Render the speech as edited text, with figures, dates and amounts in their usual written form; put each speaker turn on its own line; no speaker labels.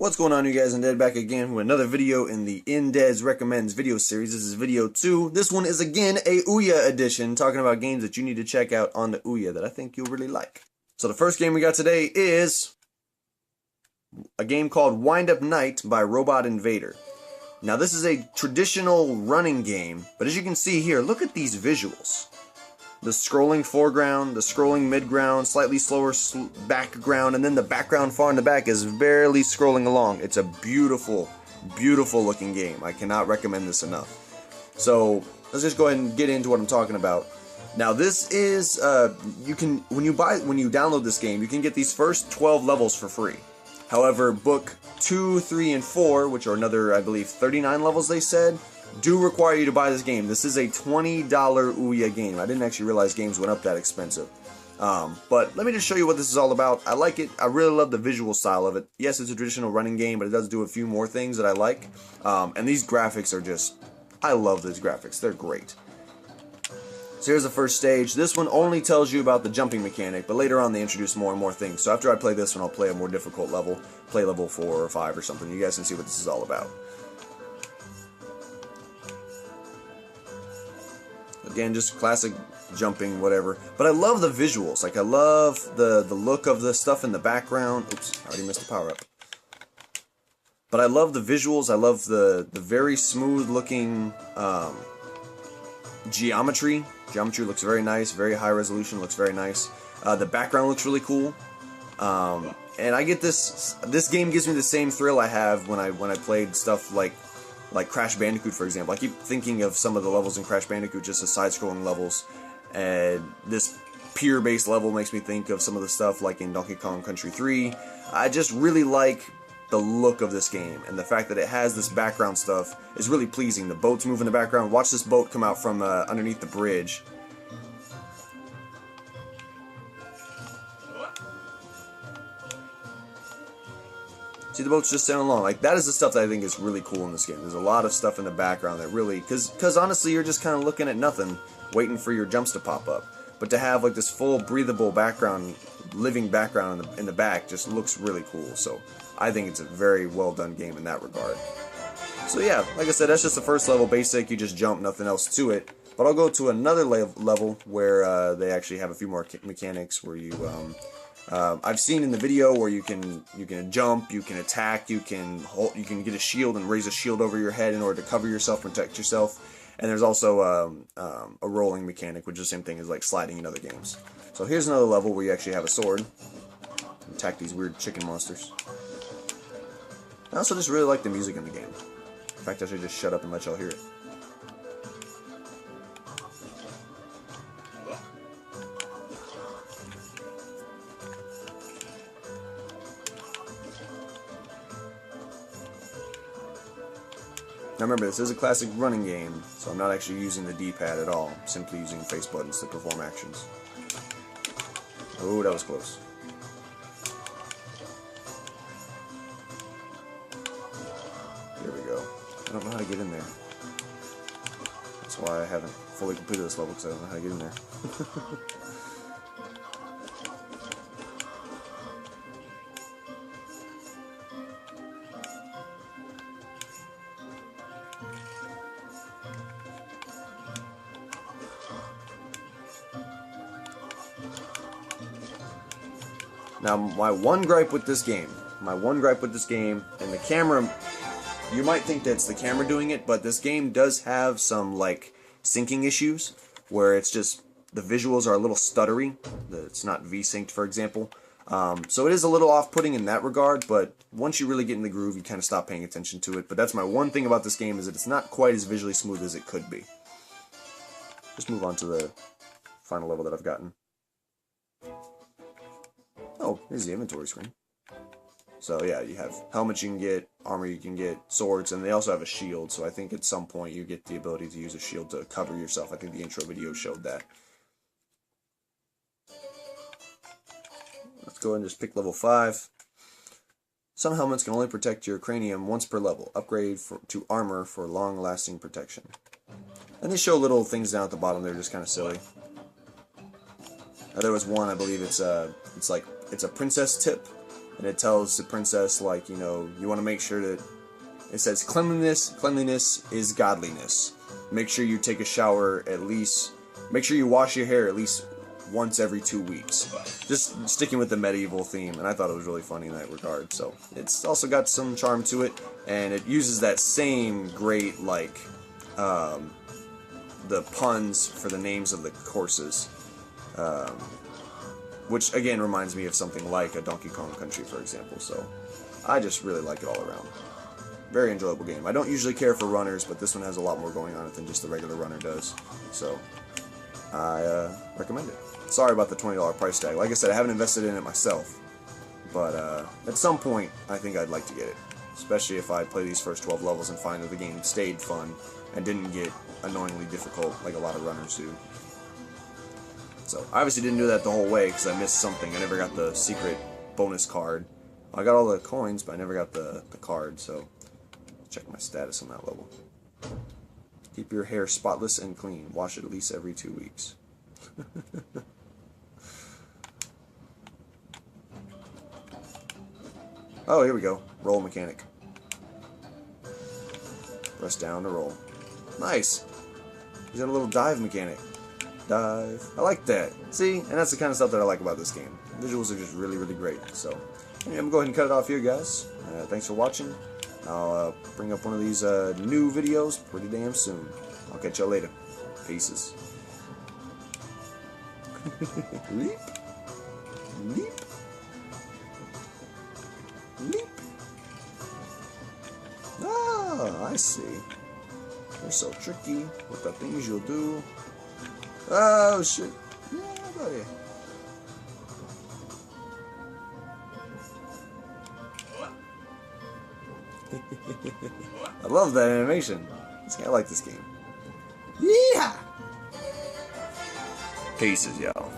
What's going on, you guys? Indead back again with another video in the Indead's Recommends video series. This is video 2. This one is again a OUYA edition, talking about games that you need to check out on the OUYA that I think you'll really like. So the first game we got today is a game called Wind Up Night by Robot Invader. Now this is a traditional running game, but as you can see here, look at these visuals. The scrolling foreground, the scrolling midground, slightly slower background, and then the background far in the back is barely scrolling along. It's a beautiful, beautiful looking game. I cannot recommend this enough. So let's just go ahead and get into what I'm talking about. Now this is when you download this game, you can get these first 12 levels for free. However, book 2, 3, and 4, which are another, I believe, 39 levels they said, do require you to buy this game. This is a $20 OUYA game. I didn't actually realize games went up that expensive. But let me just show you what this is all about. I like it. I really love the visual style of it. Yes, it's a traditional running game, but it does do a few more things that I like. And these graphics are just... I love these graphics. They're great. So here's the first stage. This one only tells you about the jumping mechanic, but later on they introduce more and more things. So after I play this one, I'll play a more difficult level. Play level 4 or 5 or something. You guys can see what this is all about. Again, just classic jumping, whatever. But I love the visuals. Like, I love the look of the stuff in the background. Oops, I already missed a power-up. But I love the visuals. I love the very smooth-looking geometry. Geometry looks very nice. Very high resolution. Looks very nice. The background looks really cool. And I get this game gives me the same thrill I have when I played stuff like Crash Bandicoot, for example. I keep thinking of some of the levels in Crash Bandicoot just as side-scrolling levels, and this pier-based level makes me think of some of the stuff like in Donkey Kong Country 3. I just really like the look of this game, and the fact that it has this background stuff is really pleasing. The boats move in the background. Watch this boat come out from underneath the bridge. See, the boat's just sailing along. Like, that is the stuff that I think is really cool in this game. There's a lot of stuff in the background that really... Because honestly, you're just kind of looking at nothing, waiting for your jumps to pop up. But to have, like, this full, breathable background, living background in the back just looks really cool. So, I think it's a very well-done game in that regard. So, yeah, like I said, that's just the first level, basic. You just jump, nothing else to it. But I'll go to another level where they actually have a few more mechanics where you... I've seen in the video where you can jump, you can attack, you can get a shield and raise a shield over your head in order to cover yourself, protect yourself. And there's also a rolling mechanic, which is the same thing as like sliding in other games. So here's another level where you actually have a sword. Attack these weird chicken monsters. I also just really like the music in the game. In fact, I should just shut up and let y'all hear it. Now remember, this is a classic running game, so I'm not actually using the D-pad at all. I'm simply using face buttons to perform actions. Oh, that was close. There we go. I don't know how to get in there. That's why I haven't fully completed this level, because I don't know how to get in there. Now, my one gripe with this game, and the camera, you might think that's the camera doing it, but this game does have some, like, syncing issues, where it's just, the visuals are a little stuttery. It's not V-synced, for example. So it is a little off-putting in that regard, but once you really get in the groove, you kind of stop paying attention to it. But that's my one thing about this game, is that it's not quite as visually smooth as it could be. Just move on to the final level that I've gotten. Oh, here's the inventory screen. So yeah, you have helmets you can get, armor you can get, swords, and they also have a shield, so I think at some point you get the ability to use a shield to cover yourself. I think the intro video showed that. Let's go ahead and just pick level 5. Some helmets can only protect your cranium once per level. Upgrade to armor for long-lasting protection. And they show little things down at the bottom. They're just kind of silly. There was one, I believe it's a princess tip, and it tells the princess, like, you know, you want to make sure that it says cleanliness is godliness. Make sure you take a shower at least. Make sure you wash your hair at least once every 2 weeks. Just sticking with the medieval theme, and I thought it was really funny in that regard. So it's also got some charm to it, and it uses that same great, like, the puns for the names of the courses, which again reminds me of something like a Donkey Kong Country, for example. So I just really like it all around. Very enjoyable game. I don't usually care for runners, but this one has a lot more going on it than just the regular runner does. So I recommend it. Sorry about the $20 price tag. Like I said, I haven't invested in it myself, but at some point I think I'd like to get it, especially if I play these first 12 levels and find that the game stayed fun and didn't get annoyingly difficult like a lot of runners do. So I obviously didn't do that the whole way because I missed something. I never got the secret bonus card. I got all the coins, but I never got the card, so check my status on that level. Keep your hair spotless and clean. Wash it at least every 2 weeks. Oh, here we go. Roll mechanic. Press down to roll. Nice. He's got a little dive mechanic. Dive. I like that. See? And that's the kind of stuff that I like about this game. Visuals are just really, really great. So, anyway, I'm going to go ahead and cut it off here, guys. Thanks for watching. I'll bring up one of these new videos pretty damn soon. I'll catch y'all later. Peaces. Leap. Leap. Leap. Ah, I see. You're so tricky with the things you'll do. Oh, shit. Yeah, buddy. I love that animation. I like this game. Yeah. Peaces, y'all.